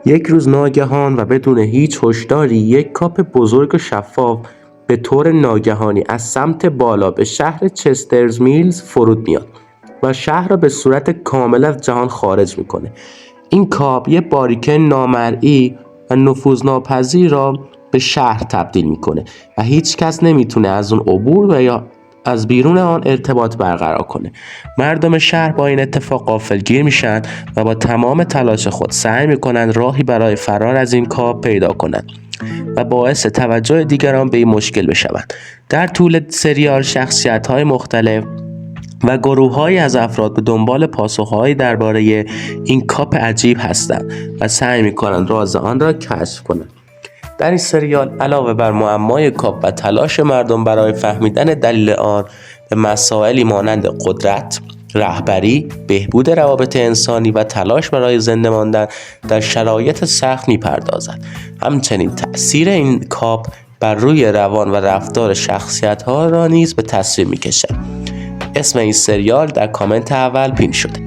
یک روز ناگهان و بدون هیچ هشداری یک کاپ بزرگ و شفاف به طور ناگهانی از سمت بالا به شهر چسترز میلز فرود میاد و شهر را به صورت کامل از جهان خارج میکنه. این کاپ یک باریکه نامرئی و نفوذناپذیر را به شهر تبدیل میکنه و هیچ کس نمیتونه از اون عبور و یا از بیرون آن ارتباط برقرار کنه. مردم شهر با این اتفاق غافلگیر میشن و با تمام تلاش خود سعی میکنن راهی برای فرار از این کاپ پیدا کنند و باعث توجه دیگران به این مشکل بشوند. در طول سریال شخصیت‌های مختلف و گروه‌هایی از افراد به دنبال پاسخ‌هایی درباره این کاپ عجیب هستند و سعی می‌کنند راز آن را کشف کنند. در این سریال علاوه بر معمای کاپ و تلاش مردم برای فهمیدن دلیل آن، به مسائلی مانند قدرت، رهبری، بهبود روابط انسانی و تلاش برای زنده ماندن در شرایط سخت می‌پردازد. همچنین تأثیر این کاپ بر روی روان و رفتار شخصیت‌ها را نیز به تصویر می‌کشد. اسم این سریال در کامنت اول پین شده.